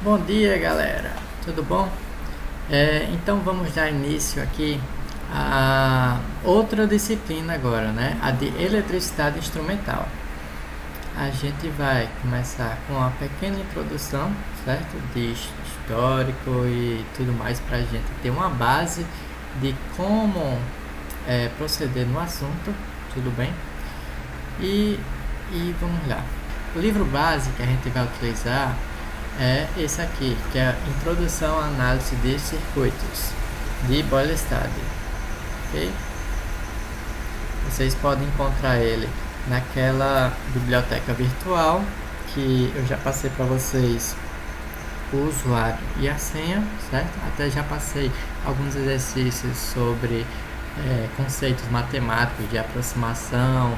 Bom dia, galera. Tudo bom? Então vamos dar início aqui a outra disciplina agora, né? A de eletricidade instrumental. A gente vai começar com uma pequena introdução, certo? De histórico e tudo mais para a gente ter uma base de como proceder no assunto, tudo bem? E vamos lá. O livro base que a gente vai utilizar é esse aqui, que é a Introdução à Análise de Circuitos, de Boylestad. Ok? Vocês podem encontrar ele naquela biblioteca virtual que eu já passei para vocês o usuário e a senha, certo? Até já passei alguns exercícios sobre conceitos matemáticos de aproximação,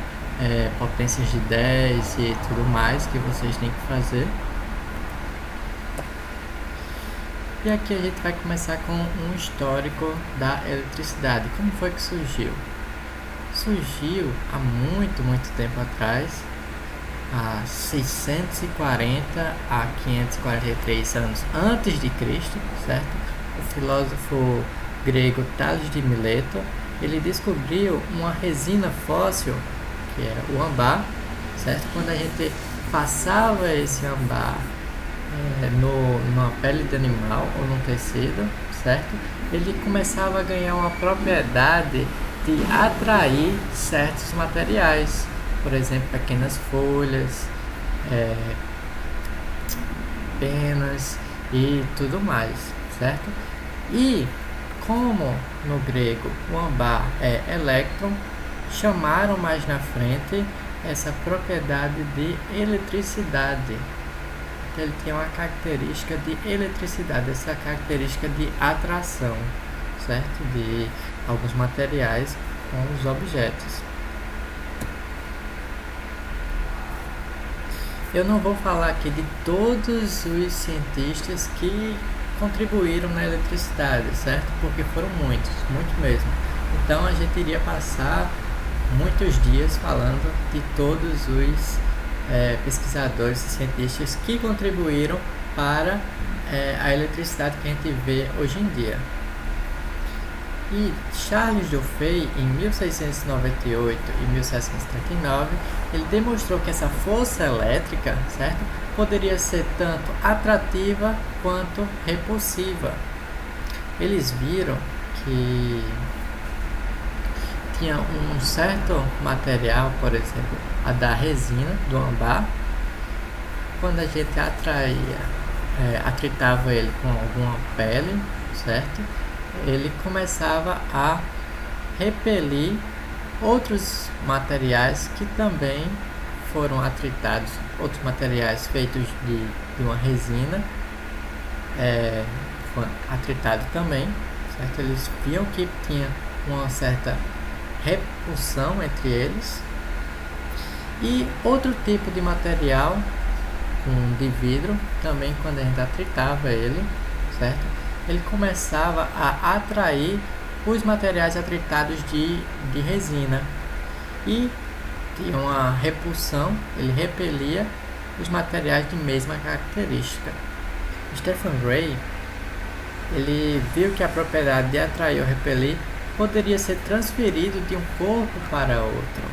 potências de 10 e tudo mais que vocês têm que fazer. E aqui a gente vai começar com um histórico da eletricidade. Como foi que surgiu? Surgiu há muito tempo atrás, há 640 a 543 anos antes de Cristo, certo? O filósofo grego Tales de Mileto, ele descobriu uma resina fóssil, que era o âmbar, certo? Quando a gente passava esse âmbar numa pele de animal ou num tecido, certo? Ele começava a ganhar uma propriedade de atrair certos materiais, por exemplo, pequenas folhas, penas e tudo mais, certo? E como no grego o âmbar é elétron, chamaram mais na frente essa propriedade de eletricidade. Ele tem uma característica de eletricidade, essa característica de atração, certo? De alguns materiais com os objetos. Eu não vou falar aqui de todos os cientistas que contribuíram na eletricidade, certo? Porque foram muitos, muito mesmo. Então a gente iria passar muitos dias falando de todos os pesquisadores e cientistas que contribuíram para a eletricidade que a gente vê hoje em dia. E Charles Dufay, em 1698 e 1739, ele demonstrou que essa força elétrica, certo, poderia ser tanto atrativa quanto repulsiva. Eles viram que tinha um certo material, por exemplo, a da resina do âmbar, quando a gente atritava ele com alguma pele, certo? Ele começava a repelir outros materiais que também foram atritados, outros materiais feitos de uma resina, foi atritado também, certo? Eles viam que tinha uma certa repulsão entre eles. E outro tipo de material, de vidro, também quando a gente atritava ele, certo? Ele começava a atrair os materiais atritados de resina e tinha uma repulsão, ele repelia os materiais de mesma característica. Stephen Gray, ele viu que a propriedade de atrair ou repelir poderia ser transferido de um corpo para outro,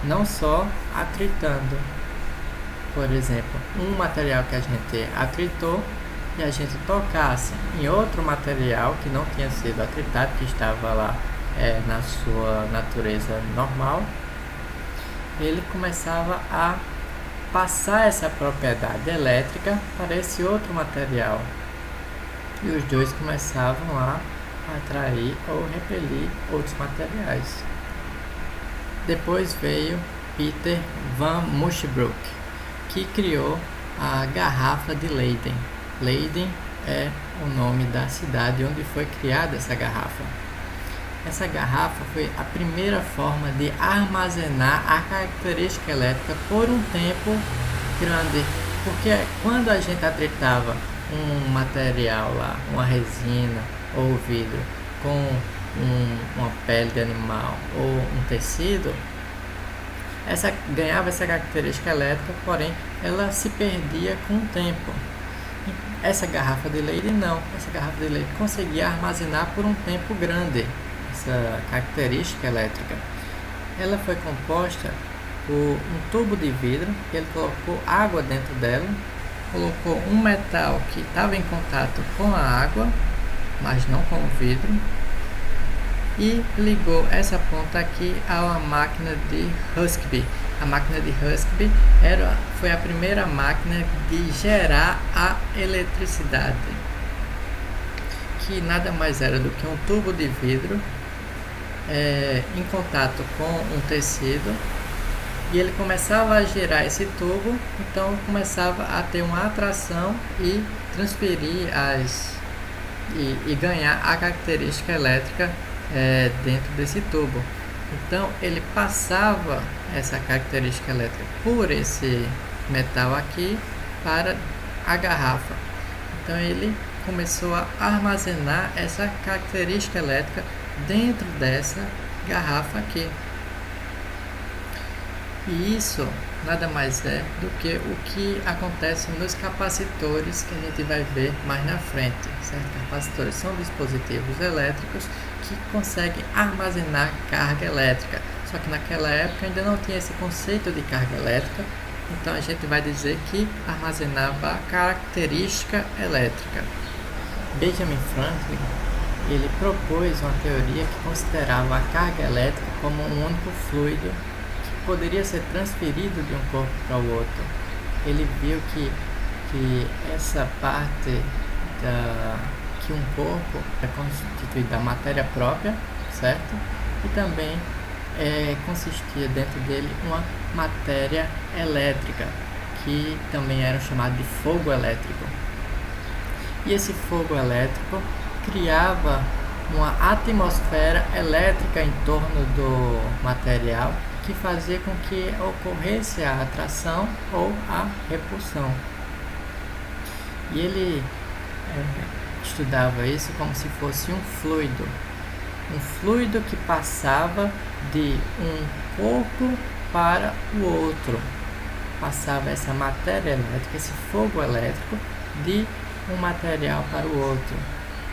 não só atritando. Por exemplo, um material que a gente atritou e a gente tocasse em outro material que não tinha sido atritado, que estava lá na sua natureza normal, ele começava a passar essa propriedade elétrica para esse outro material e os dois começavam a atrair ou repelir outros materiais. Depois veio Peter van Musschenbroek, que criou a garrafa de Leyden. Leyden é o nome da cidade onde foi criada essa garrafa. Essa garrafa foi a primeira forma de armazenar a característica elétrica por um tempo grande, porque quando a gente atritava um material lá, uma resina ou vidro com uma pele de animal ou um tecido, ganhava essa característica elétrica, porém ela se perdia com o tempo. Essa garrafa de leite não, essa garrafa de leite conseguia armazenar por um tempo grande essa característica elétrica. Ela foi composta por um tubo de vidro, ele colocou água dentro dela, colocou um metal que estava em contato com a água, mas não com o vidro, e ligou essa ponta aqui a uma máquina de Husky. A máquina de Husky foi a primeira máquina de gerar a eletricidade, que nada mais era do que um tubo de vidro em contato com um tecido, e ele começava a girar esse tubo, então começava a ter uma atração e transferir e ganhar a característica elétrica dentro desse tubo. Então ele passava essa característica elétrica por esse metal aqui para a garrafa. Então ele começou a armazenar essa característica elétrica dentro dessa garrafa aqui. E isso nada mais é do que o que acontece nos capacitores, que a gente vai ver mais na frente, certo? Capacitores são dispositivos elétricos que conseguem armazenar carga elétrica, só que naquela época ainda não tinha esse conceito de carga elétrica, então a gente vai dizer que armazenava a característica elétrica. Benjamin Franklin, ele propôs uma teoria que considerava a carga elétrica como um único fluido que poderia ser transferido de um corpo para o outro. Ele viu que essa parte que um corpo é constituído da matéria própria, certo? E também consistia dentro dele uma matéria elétrica, que também era chamado de fogo elétrico. E esse fogo elétrico criava uma atmosfera elétrica em torno do material, que fazia com que ocorresse a atração ou a repulsão. E ele estudava isso como se fosse um fluido que passava de um corpo para o outro, passava essa matéria elétrica, esse fogo elétrico, de um material para o outro.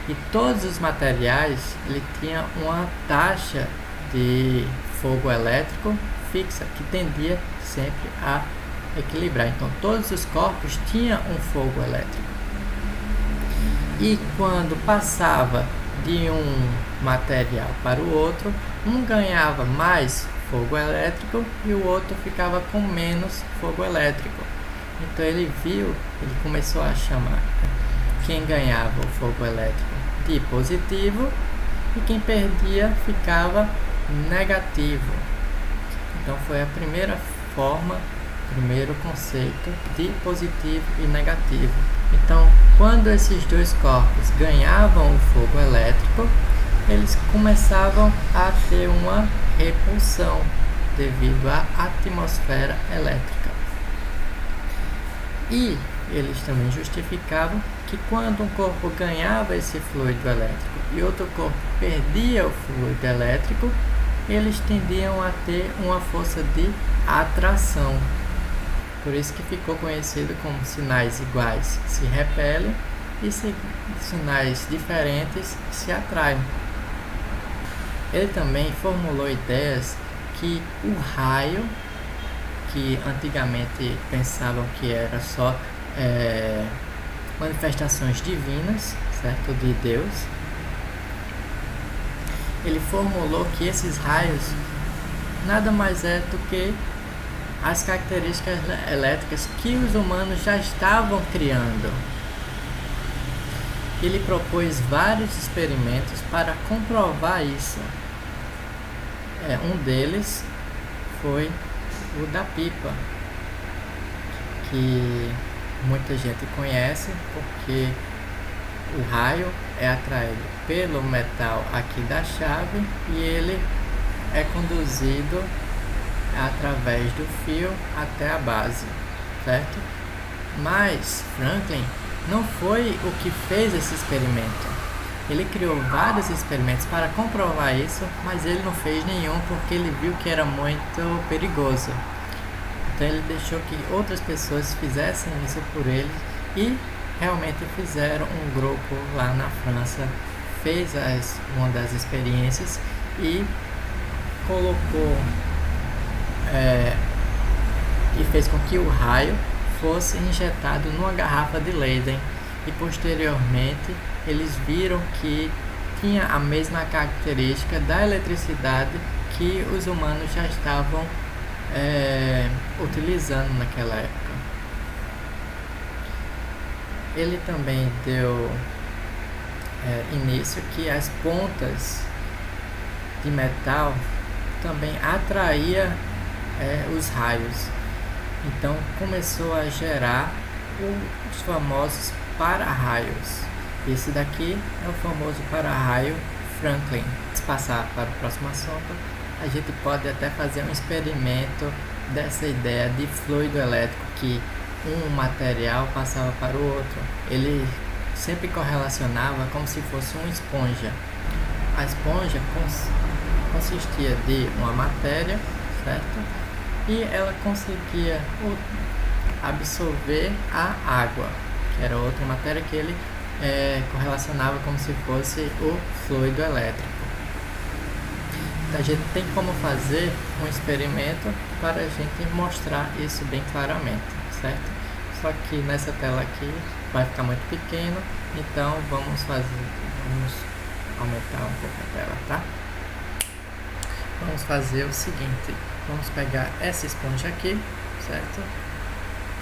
E todos os materiais ele tinha uma taxa de fogo elétrico fixa, que tendia sempre a equilibrar. Então todos os corpos tinham um fogo elétrico. E quando passava de um material para o outro, um ganhava mais fogo elétrico e o outro ficava com menos fogo elétrico. Então ele começou a chamar quem ganhava o fogo elétrico de positivo e quem perdia ficava negativo. Então foi a primeiro conceito de positivo e negativo. Então, quando esses dois corpos ganhavam o fogo elétrico, eles começavam a ter uma repulsão devido à atmosfera elétrica. E eles também justificavam que quando um corpo ganhava esse fluido elétrico e outro corpo perdia o fluido elétrico, eles tendiam a ter uma força de atração. Por isso que ficou conhecido como sinais iguais se repelem e sinais diferentes se atraem. Ele também formulou ideias que o raio, que antigamente pensavam que era só manifestações divinas, certo, de Deus, ele formulou que esses raios nada mais é do que as características elétricas que os humanos já estavam criando. Ele propôs vários experimentos para comprovar isso. Um deles foi o da pipa, que muita gente conhece porque o raio é atraído pelo metal aqui da chave e ele é conduzido através do fio até a base, certo? Mas Franklin não foi o que fez esse experimento. Ele criou vários experimentos para comprovar isso, mas ele não fez nenhum porque ele viu que era muito perigoso. Então ele deixou que outras pessoas fizessem isso por ele e realmente fizeram um grupo lá na França, fez uma das experiências e colocou e fez com que o raio fosse injetado numa garrafa de Leyden, e posteriormente eles viram que tinha a mesma característica da eletricidade que os humanos já estavam utilizando naquela época. Ele também deu início que as pontas de metal também atraía os raios. Então começou a gerar os famosos para-raios. Esse daqui é o famoso para-raio Franklin. Se passar para o próximo assunto, a gente pode até fazer um experimento dessa ideia de fluido elétrico, que um material passava para o outro. Ele sempre correlacionava como se fosse uma esponja. A esponja consistia de uma matéria, certo? E ela conseguia absorver a água, que era outra matéria que ele correlacionava como se fosse o fluido elétrico. Então, a gente tem como fazer um experimento para a gente mostrar isso bem claramente, certo? Só que nessa tela aqui vai ficar muito pequeno, então vamos aumentar um pouco a tela, tá? Vamos fazer o seguinte: vamos pegar essa esponja aqui, certo?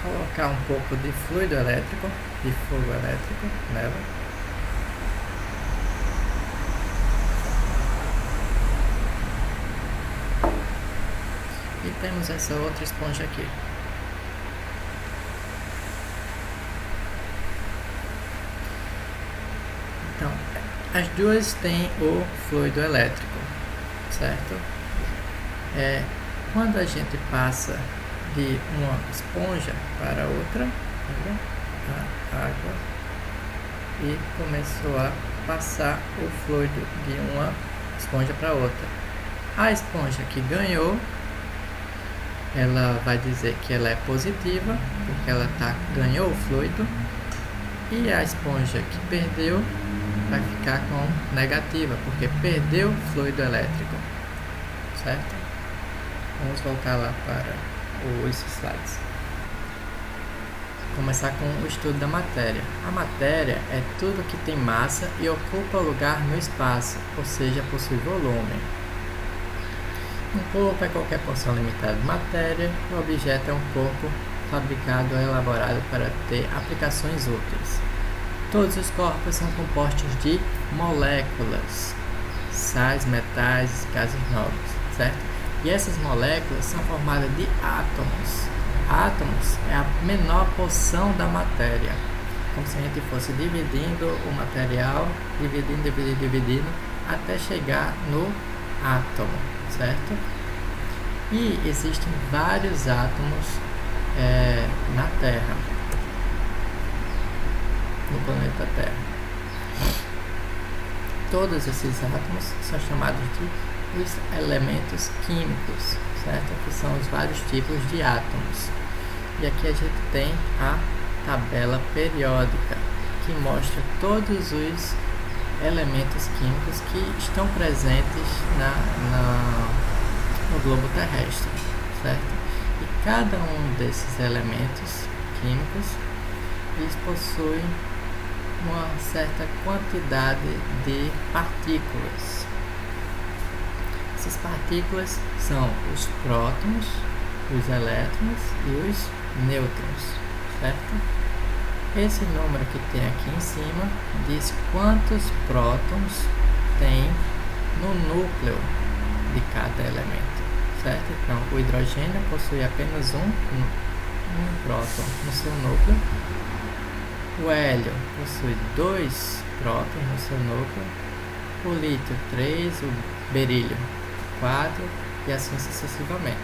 Colocar um pouco de fluido elétrico, de fogo elétrico nela. E temos essa outra esponja aqui. Então, as duas têm o fluido elétrico, certo? Quando a gente passa de uma esponja para outra, a água, e começou a passar o fluido de uma esponja para outra. A esponja que ganhou, ela vai dizer que ela é positiva, porque ela ganhou o fluido, e a esponja que perdeu vai ficar com negativa, porque perdeu fluido elétrico, certo? Vamos voltar lá para os slides. Começar com o estudo da matéria. A matéria é tudo que tem massa e ocupa lugar no espaço, ou seja, possui volume. Um corpo é qualquer porção limitada de matéria. O objeto é um corpo fabricado ou elaborado para ter aplicações úteis. Todos os corpos são compostos de moléculas, sais, metais, gases nobres, certo? E essas moléculas são formadas de átomos. Átomos é a menor porção da matéria, como se a gente fosse dividindo o material, dividindo, até chegar no átomo, certo? E existem vários átomos na Terra, no planeta Terra. Todos esses átomos são chamados de os elementos químicos, certo? Que são os vários tipos de átomos. E aqui a gente tem a tabela periódica, que mostra todos os elementos químicos que estão presentes no globo terrestre, certo? E cada um desses elementos químicos, eles possuem uma certa quantidade de partículas. Essas partículas são os prótons, os elétrons e os nêutrons, certo? Esse número que tem aqui em cima diz quantos prótons tem no núcleo de cada elemento, certo? Então, o hidrogênio possui apenas um próton no seu núcleo. O hélio possui 2 prótons no seu núcleo. O lítio 3, o berílio 4 e assim sucessivamente,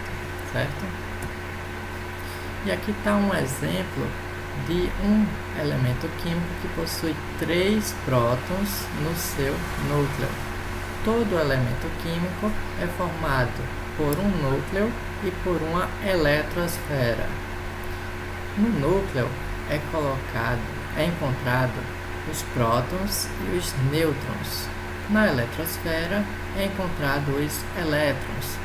certo? E aqui está um exemplo de um elemento químico que possui 3 prótons no seu núcleo. Todo elemento químico é formado por um núcleo e por uma eletrosfera. No núcleo é encontrado os prótons e os nêutrons. Na eletrosfera é encontrado os elétrons.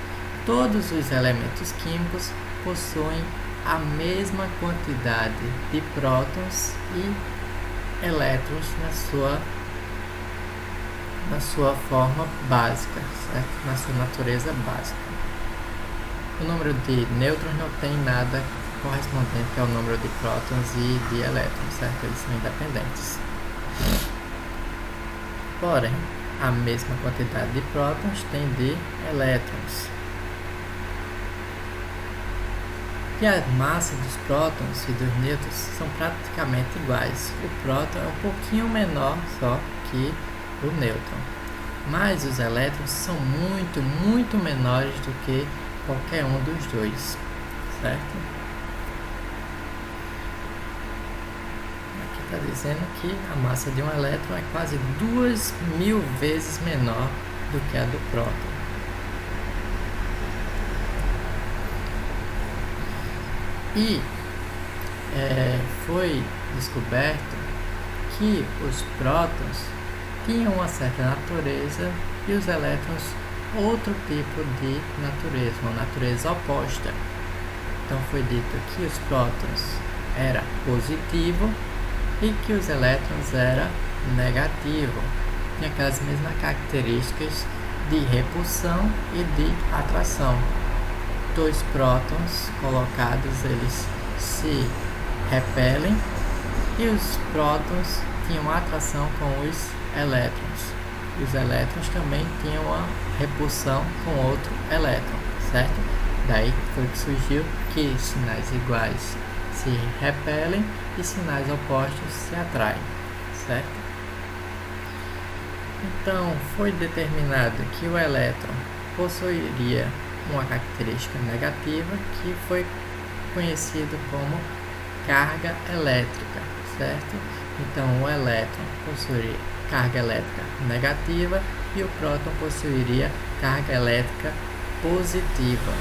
Todos os elementos químicos possuem a mesma quantidade de prótons e elétrons na sua forma básica, certo? Na sua natureza básica. O número de nêutrons não tem nada correspondente ao número de prótons e de elétrons, certo? Eles são independentes. Porém, a mesma quantidade de prótons tem de elétrons. E a massa dos prótons e dos nêutrons são praticamente iguais. O próton é um pouquinho menor só que o nêutron. Mas os elétrons são muito, muito menores do que qualquer um dos dois, certo? Aqui está dizendo que a massa de um elétron é quase 2.000 vezes menor do que a do próton. E foi descoberto que os prótons tinham uma certa natureza e os elétrons outro tipo de natureza, uma natureza oposta. Então foi dito que os prótons eram positivo e que os elétrons eram negativo. Tinha aquelas mesmas características de repulsão e de atração. Dois prótons colocados, eles se repelem e os prótons tinham atração com os elétrons. E os elétrons também tinham uma repulsão com outro elétron, certo? Daí foi que surgiu que sinais iguais se repelem e sinais opostos se atraem, certo? Então, foi determinado que o elétron possuiria uma característica negativa que foi conhecido como carga elétrica, certo? Então, o elétron possuiria carga elétrica negativa e o próton possuiria carga elétrica positiva.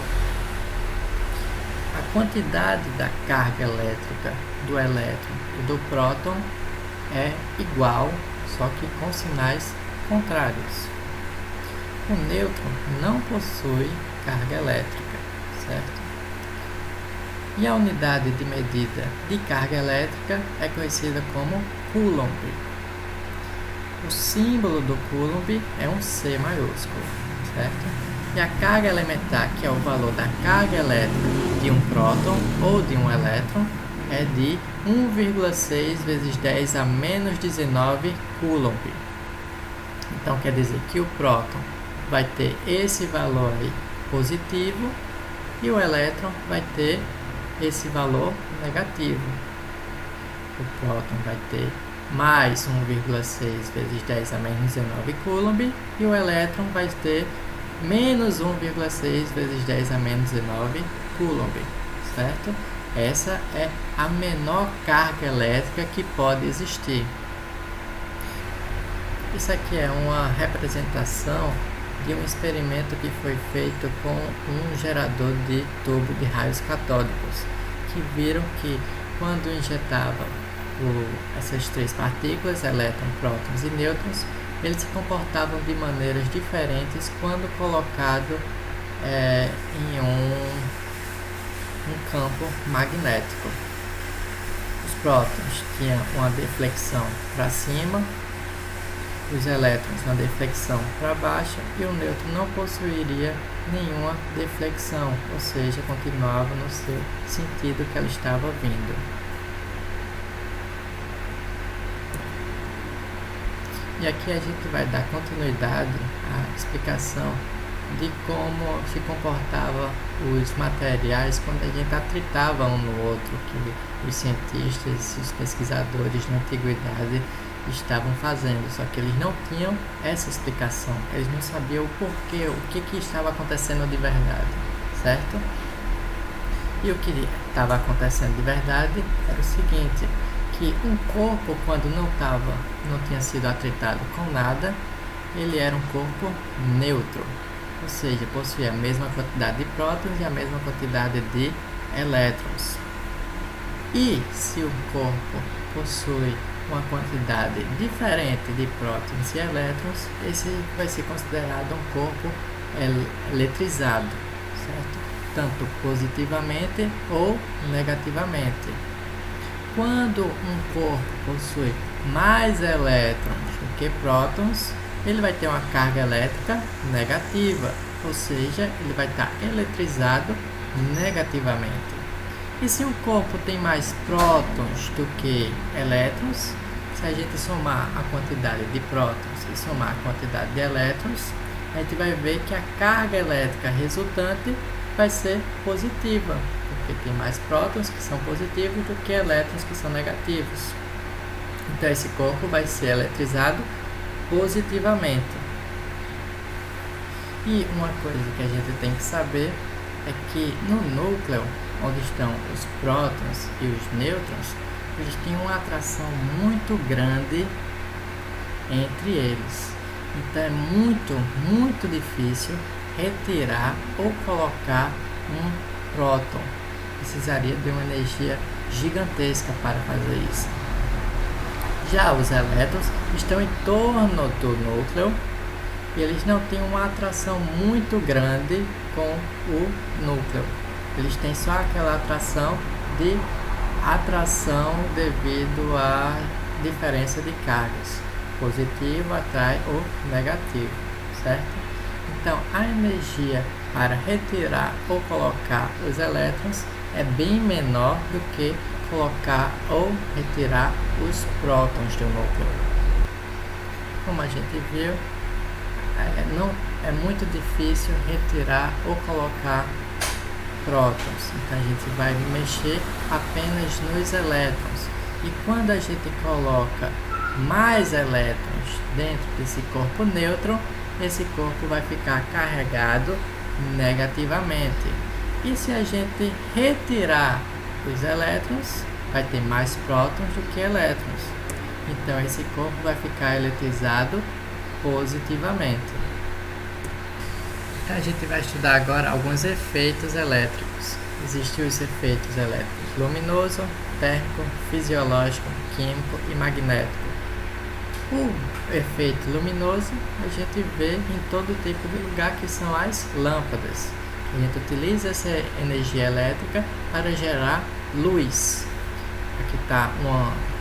A quantidade da carga elétrica do elétron e do próton é igual, só que com sinais contrários. O nêutron não possui carga elétrica, certo? E a unidade de medida de carga elétrica é conhecida como Coulomb. O símbolo do Coulomb é um C maiúsculo, certo? E a carga elementar, que é o valor da carga elétrica de um próton ou de um elétron, é de 1,6 vezes 10 a menos 19 Coulomb. Então quer dizer que o próton vai ter esse valor aí positivo e o elétron vai ter esse valor negativo. O próton vai ter mais 1,6 vezes 10 a menos 19 Coulomb e o elétron vai ter menos 1,6 vezes 10 a menos 19 Coulomb, certo? Essa é a menor carga elétrica que pode existir. Isso aqui é uma representação de um experimento que foi feito com um gerador de tubo de raios catódicos, que viram que quando injetava essas três partículas, elétrons, prótons e nêutrons, eles se comportavam de maneiras diferentes quando colocado em um campo magnético. Os prótons tinham uma deflexão para cima, os elétrons uma deflexão para baixo e o nêutron não possuiria nenhuma deflexão, ou seja, continuava no seu sentido que ela estava vindo. E aqui a gente vai dar continuidade à explicação de como se comportavam os materiais quando a gente atritava um no outro, que os cientistas e os pesquisadores na antiguidade estavam fazendo, só que eles não tinham essa explicação, eles não sabiam o porquê, o que estava acontecendo de verdade, certo? E o que estava acontecendo de verdade era o seguinte, que um corpo, quando não tinha sido atritado com nada, ele era um corpo neutro, ou seja, possuía a mesma quantidade de prótons e a mesma quantidade de elétrons. E se o corpo possui uma quantidade diferente de prótons e elétrons, esse vai ser considerado um corpo eletrizado, certo? Tanto positivamente ou negativamente. Quando um corpo possui mais elétrons do que prótons, ele vai ter uma carga elétrica negativa, ou seja, ele vai estar eletrizado negativamente. E se um corpo tem mais prótons do que elétrons, se a gente somar a quantidade de prótons e somar a quantidade de elétrons, a gente vai ver que a carga elétrica resultante vai ser positiva, porque tem mais prótons que são positivos do que elétrons que são negativos. Então esse corpo vai ser eletrizado positivamente. E uma coisa que a gente tem que saber é que no núcleo, onde estão os prótons e os nêutrons, eles têm uma atração muito grande entre eles. Então é muito difícil retirar ou colocar um próton. Precisaria de uma energia gigantesca para fazer isso. Já os elétrons estão em torno do núcleo e eles não têm uma atração muito grande com o núcleo. Eles têm só aquela atração devido à diferença de cargas. Positivo atrai o negativo, certo? Então, a energia para retirar ou colocar os elétrons é bem menor do que colocar ou retirar os prótons do núcleo. Como a gente viu, é muito difícil retirar ou colocar prótons. Então a gente vai mexer apenas nos elétrons. E quando a gente coloca mais elétrons dentro desse corpo nêutron, esse corpo vai ficar carregado negativamente. E se a gente retirar os elétrons, vai ter mais prótons do que elétrons. Então esse corpo vai ficar eletrizado positivamente. A gente vai estudar agora alguns efeitos elétricos. Existem os efeitos elétricos luminoso, térmico, fisiológico, químico e magnético. O efeito luminoso a gente vê em todo tipo de lugar, que são as lâmpadas. A gente utiliza essa energia elétrica para gerar luz. Aqui está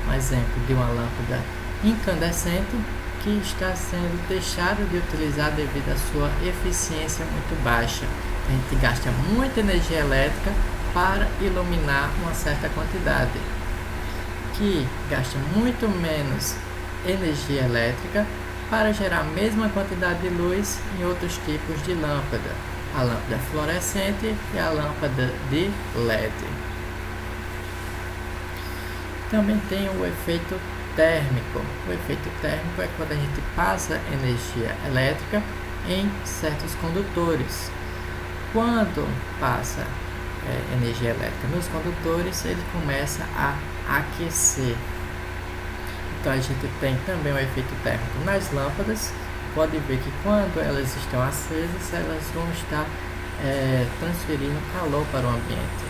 um exemplo de uma lâmpada incandescente que está sendo deixada de utilizar devido à sua eficiência muito baixa. A gente gasta muita energia elétrica para iluminar uma certa quantidade, que gasta muito menos energia elétrica para gerar a mesma quantidade de luz em outros tipos de lâmpada, a lâmpada fluorescente e a lâmpada de LED. Também tem o efeito térmico. O efeito térmico é quando a gente passa energia elétrica em certos condutores. Quando passa energia elétrica nos condutores, ele começa a aquecer. Então a gente tem também o efeito térmico nas lâmpadas. Pode ver que quando elas estão acesas, elas vão estar transferindo calor para o ambiente.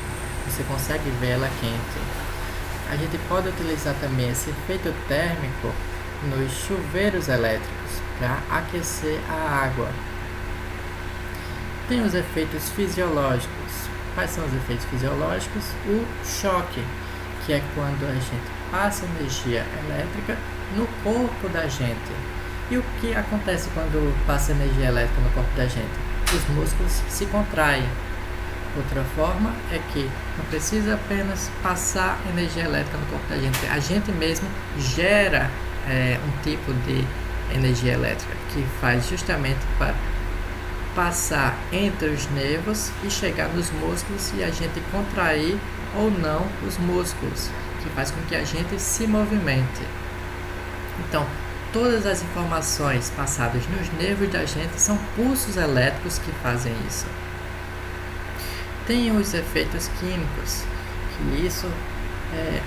Você consegue ver ela quente. A gente pode utilizar também esse efeito térmico nos chuveiros elétricos para aquecer a água. Tem os efeitos fisiológicos. Quais são os efeitos fisiológicos? O choque, que é quando a gente passa energia elétrica no corpo da gente. E o que acontece quando passa energia elétrica no corpo da gente? Os músculos se contraem. Outra forma é que não precisa apenas passar energia elétrica no corpo da gente. A gente mesmo gera um tipo de energia elétrica que faz justamente para passar entre os nervos e chegar nos músculos e a gente contrair ou não os músculos, que faz com que a gente se movimente. Então, todas as informações passadas nos nervos da gente são pulsos elétricos que fazem isso. Tem os efeitos químicos, que isso,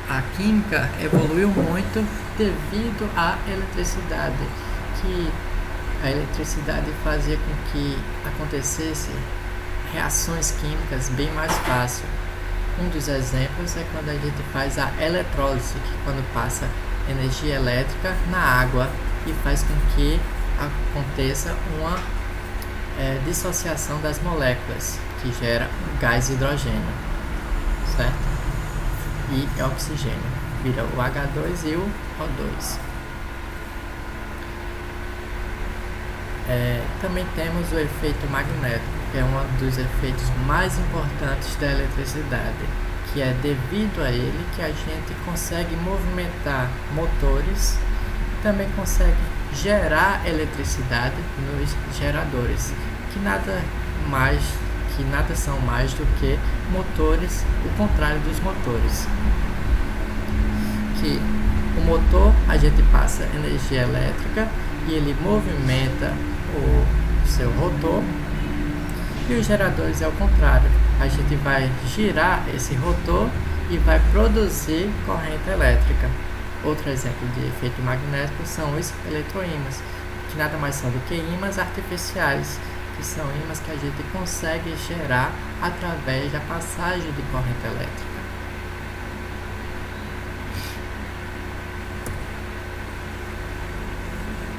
a química evoluiu muito devido à eletricidade, que a eletricidade fazia com que acontecesse reações químicas bem mais fácil. Um dos exemplos é quando a gente faz a eletrólise, que quando passa energia elétrica na água e faz com que aconteça uma dissociação das moléculas, que gera o gás hidrogênio, certo? E oxigênio, vira o H2 e o O2. Também temos o efeito magnético, que é um dos efeitos mais importantes da eletricidade, que é devido a ele que a gente consegue movimentar motores e também consegue gerar eletricidade nos geradores, que nada são mais do que motores, o contrário dos motores. Que o motor a gente passa energia elétrica e ele movimenta o seu rotor, e os geradores é o contrário, a gente vai girar esse rotor e vai produzir corrente elétrica. Outro exemplo de efeito magnético são os eletroímãs, que nada mais são do que ímãs artificiais, que são ímãs que a gente consegue gerar através da passagem de corrente elétrica.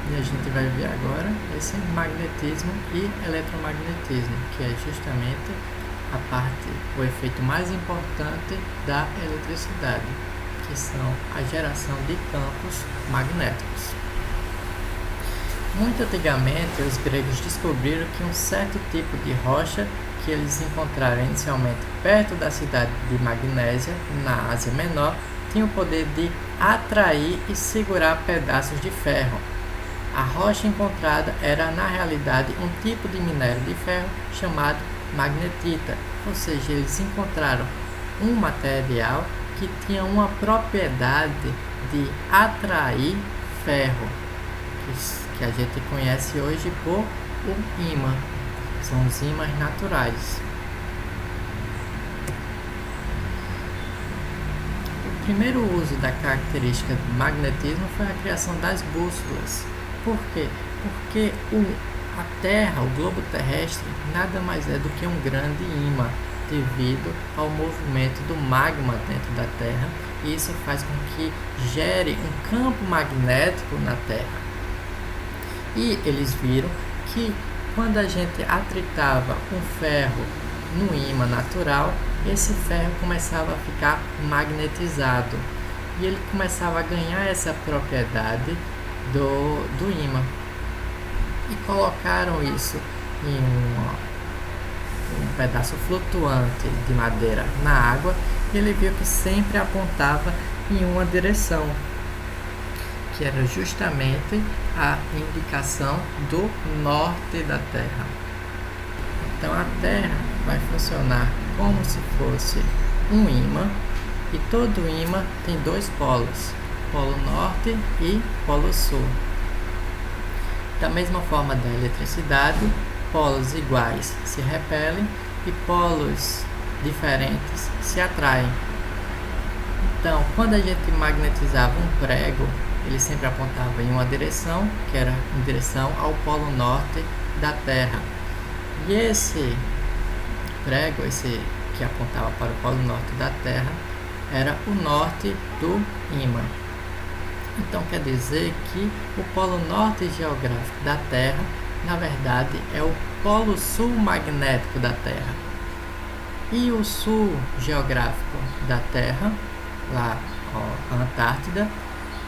E a gente vai ver agora esse magnetismo e eletromagnetismo, que é justamente o efeito mais importante da eletricidade, que são a geração de campos magnéticos. Muito antigamente, os gregos descobriram que um certo tipo de rocha que eles encontraram inicialmente perto da cidade de Magnésia, na Ásia Menor, tinha o poder de atrair e segurar pedaços de ferro. A rocha encontrada era, na realidade, um tipo de minério de ferro chamado magnetita, ou seja, eles encontraram um material que tinha uma propriedade de atrair ferro, que a gente conhece hoje por o ímã. São os ímãs naturais. O primeiro uso da característica do magnetismo foi a criação das bússolas. Por quê? Porque a Terra, o globo terrestre, nada mais é do que um grande ímã, devido ao movimento do magma dentro da Terra, e isso faz com que gere um campo magnético na Terra. E eles viram que quando a gente atritava um ferro no ímã natural, esse ferro começava a ficar magnetizado e ele começava a ganhar essa propriedade do ímã, e colocaram isso em um pedaço flutuante de madeira na água, e ele viu que sempre apontava em uma direção, que era justamente a indicação do norte da Terra. Então a Terra vai funcionar como se fosse um ímã, e todo ímã tem dois polos, polo norte e polo sul. Da mesma forma da eletricidade, polos iguais se repelem e polos diferentes se atraem. Então, quando a gente magnetizava um prego, ele sempre apontava em uma direção, que era em direção ao polo norte da Terra. E esse prego, esse que apontava para o polo norte da Terra, era o norte do ímã. Então quer dizer que o polo norte geográfico da Terra, na verdade, é o polo sul magnético da Terra. E o sul geográfico da Terra, lá a Antártida,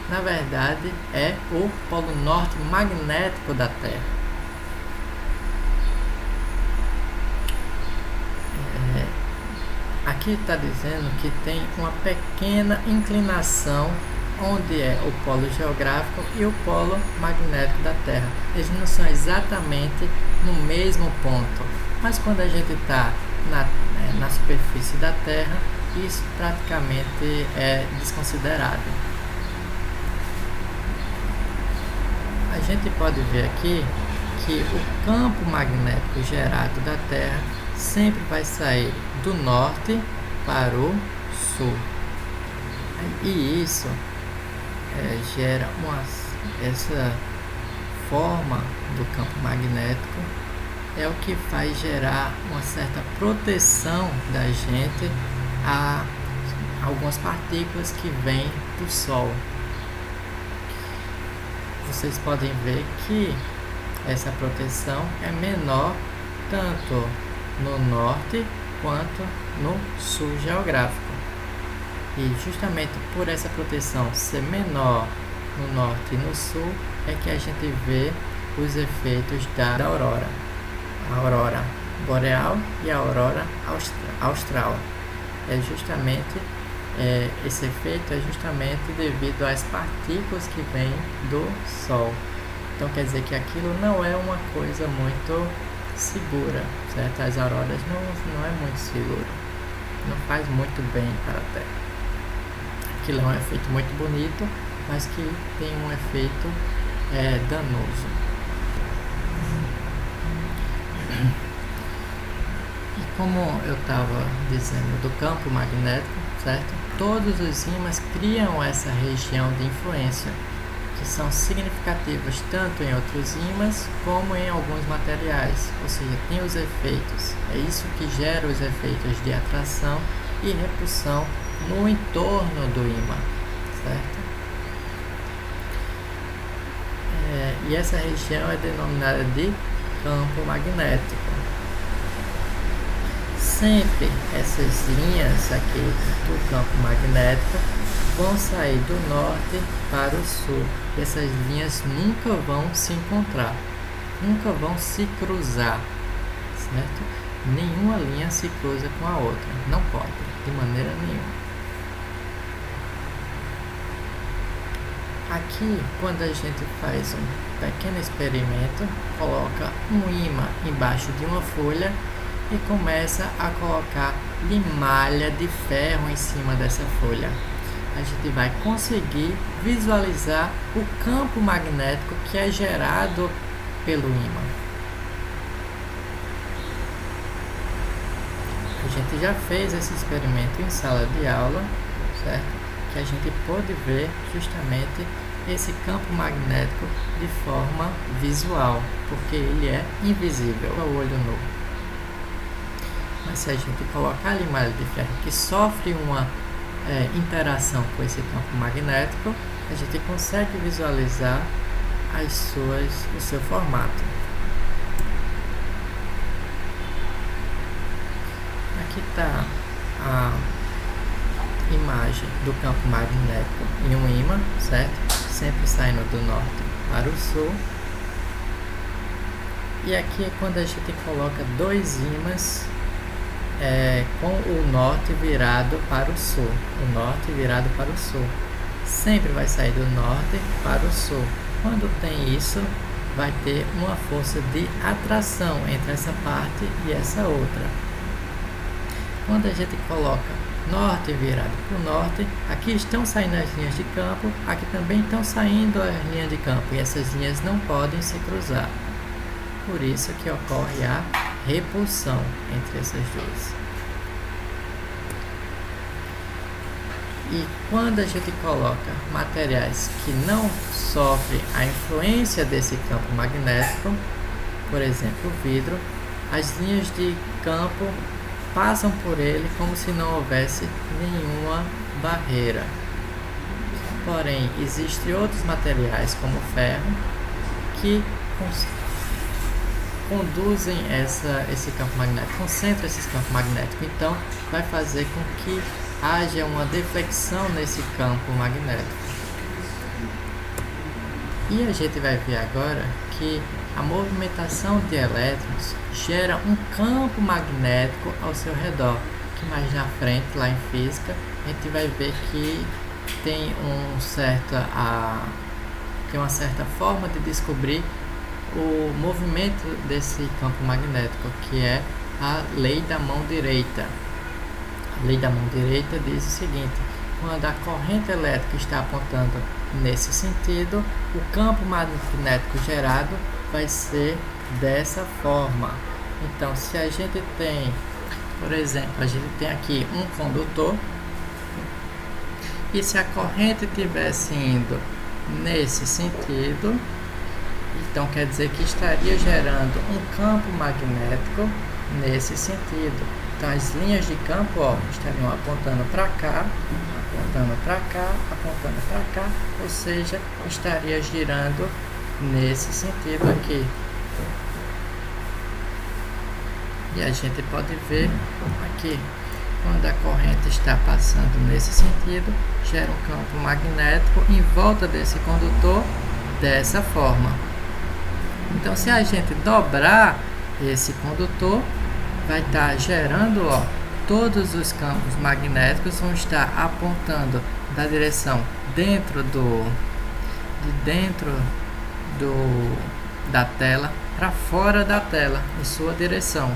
na verdade é o polo norte magnético da Terra. Aqui está dizendo que tem uma pequena inclinação onde é o polo geográfico e o polo magnético da Terra. Eles não são exatamente no mesmo ponto, mas quando a gente está na superfície da Terra, isso praticamente é desconsiderado. A gente pode ver aqui que o campo magnético gerado da Terra sempre vai sair do norte para o sul. E isso gera essa forma do campo magnético é o que faz gerar uma certa proteção da gente a algumas partículas que vêm do Sol. Vocês podem ver que essa proteção é menor tanto no norte quanto no sul geográfico. E justamente por essa proteção ser menor no norte e no sul é que a gente vê os efeitos da aurora. A aurora boreal e a aurora austral. Esse efeito é justamente devido às partículas que vêm do Sol. Então quer dizer que aquilo não é uma coisa muito segura, certo? As auroras não é muito seguro, não faz muito bem para a Terra. Aquilo é um efeito muito bonito, mas que tem um efeito danoso. E como eu estava dizendo do campo magnético, certo? Todos os ímãs criam essa região de influência, que são significativas tanto em outros ímãs como em alguns materiais, ou seja, tem os efeitos. É isso que gera os efeitos de atração e repulsão no entorno do ímã, certo? E essa região é denominada de campo magnético. Sempre essas linhas aqui do campo magnético vão sair do norte para o sul. Essas linhas nunca vão se encontrar, nunca vão se cruzar, certo? Nenhuma linha se cruza com a outra, não pode, de maneira nenhuma. Aqui, quando a gente faz um pequeno experimento, coloca um ímã embaixo de uma folha e começa a colocar limalha de ferro em cima dessa folha. A gente vai conseguir visualizar o campo magnético que é gerado pelo ímã. A gente já fez esse experimento em sala de aula, certo? Que a gente pôde ver justamente esse campo magnético de forma visual, porque ele é invisível ao olho nu. Mas se a gente colocar a limalha de ferro que sofre uma interação com esse campo magnético, a gente consegue visualizar o seu formato. Aqui está a imagem do campo magnético em um ímã, certo? Sempre saindo do norte para o sul. E aqui é quando a gente coloca dois ímãs com o norte virado para o sul. O norte virado para o sul. Sempre vai sair do norte para o sul. Quando tem isso, vai ter uma força de atração entre essa parte e essa outra. Quando a gente coloca norte virado para o norte, aqui estão saindo as linhas de campo, aqui também estão saindo as linhas de campo, e essas linhas não podem se cruzar. Por isso que ocorre a repulsão entre essas duas. E quando a gente coloca materiais que não sofrem a influência desse campo magnético, por exemplo, o vidro, as linhas de campo passam por ele como se não houvesse nenhuma barreira. Porém, existem outros materiais como o ferro que conduzem esse campo magnético, concentram esse campo magnético, então vai fazer com que haja uma deflexão nesse campo magnético. E a gente vai ver agora que a movimentação de elétrons gera um campo magnético ao seu redor, que mais na frente, lá em física, a gente vai ver que tem uma certa forma de descobrir o movimento desse campo magnético, que é a lei da mão direita. A lei da mão direita diz o seguinte: quando a corrente elétrica está apontando nesse sentido, o campo magnético gerado vai ser dessa forma. Então, se a gente tem, por exemplo, a gente tem aqui um condutor, e se a corrente estivesse indo nesse sentido, então quer dizer que estaria gerando um campo magnético nesse sentido. Então as linhas de campo, ó, estariam apontando para cá, apontando para cá, apontando para cá, ou seja, estaria girando nesse sentido aqui. E a gente pode ver aqui, quando a corrente está passando nesse sentido, gera um campo magnético em volta desse condutor dessa forma. Então, se a gente dobrar esse condutor, vai estar gerando, ó, todos os campos magnéticos vão estar apontando da direção da tela para fora da tela, em sua direção.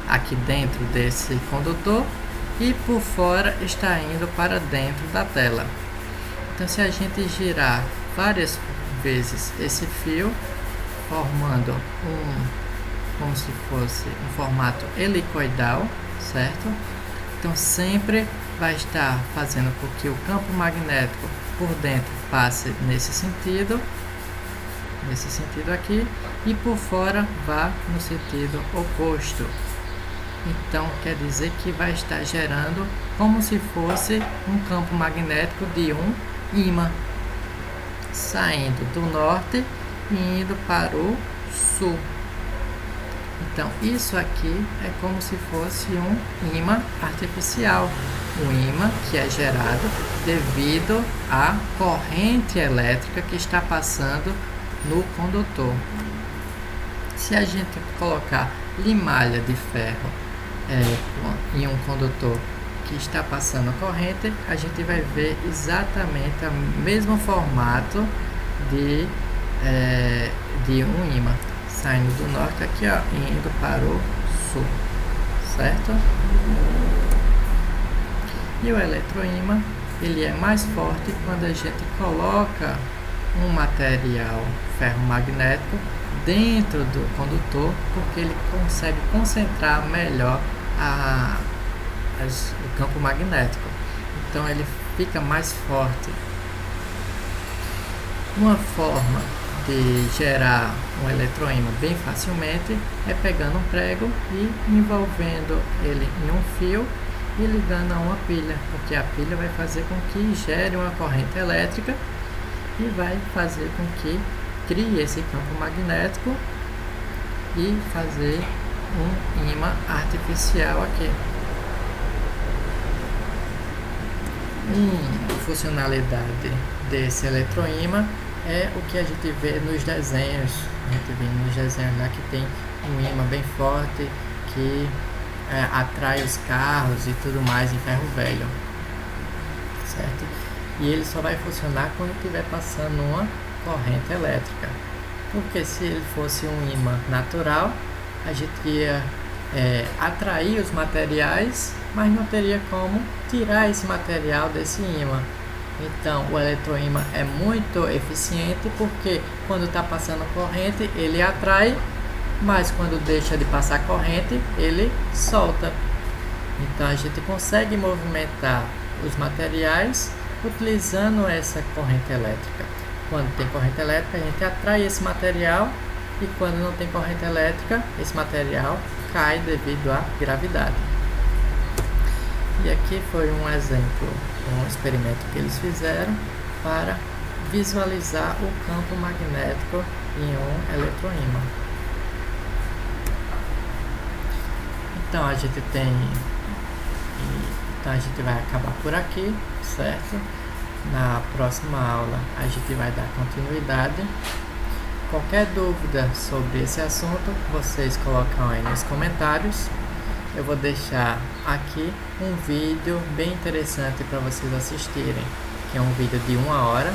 Aqui dentro desse condutor e por fora está indo para dentro da tela. Então, se a gente girar várias vezes esse fio, formando como se fosse um formato helicoidal, certo? Então sempre vai estar fazendo com que o campo magnético por dentro passe nesse sentido aqui, e por fora vá no sentido oposto. Então quer dizer que vai estar gerando como se fosse um campo magnético de um ímã, saindo do norte e indo para o sul. Então isso aqui é como se fosse um ímã artificial, um ímã que é gerado devido à corrente elétrica que está passando no condutor. Se a gente colocar limalha de ferro em um condutor que está passando corrente, a gente vai ver exatamente o mesmo formato de um ímã, saindo do norte aqui, ó, e indo para o sul, certo? E o eletroímã, ele é mais forte quando a gente coloca um material ferromagnético dentro do condutor, porque ele consegue concentrar melhor o campo magnético. Então ele fica mais forte. Uma forma de gerar um eletroímã bem facilmente é pegando um prego e envolvendo ele em um fio e ligando a uma pilha, porque a pilha vai fazer com que gere uma corrente elétrica e vai fazer com que crie esse campo magnético e fazer um ímã artificial aqui. Uma funcionalidade desse eletroímã é o que a gente vê nos desenhos. A gente vê nos desenhos lá que tem um ímã bem forte que atrai os carros e tudo mais em ferro velho, certo? E ele só vai funcionar quando estiver passando uma corrente elétrica, porque se ele fosse um ímã natural, a gente ia atrair os materiais, mas não teria como tirar esse material desse ímã. Então o eletroímã é muito eficiente, porque quando está passando corrente ele atrai, mas quando deixa de passar corrente ele solta. Então a gente consegue movimentar os materiais utilizando essa corrente elétrica. Quando tem corrente elétrica, a gente atrai esse material, e quando não tem corrente elétrica, esse material cai devido à gravidade. E aqui foi um exemplo, um experimento que eles fizeram para visualizar o campo magnético em um eletroímã. Então a gente vai acabar por aqui, certo? Na próxima aula a gente vai dar continuidade. Qualquer dúvida sobre esse assunto, vocês colocam aí nos comentários. Eu vou deixar aqui um vídeo bem interessante para vocês assistirem, que é um vídeo de 1 hora.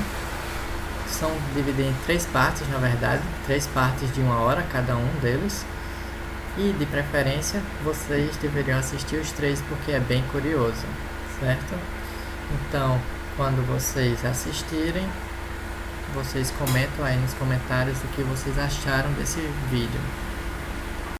São divididos em 3 partes, na verdade, 3 partes de 1 hora cada um deles. E de preferência vocês deveriam assistir os 3, porque é bem curioso, certo? Então, quando vocês assistirem, vocês comentam aí nos comentários o que vocês acharam desse vídeo.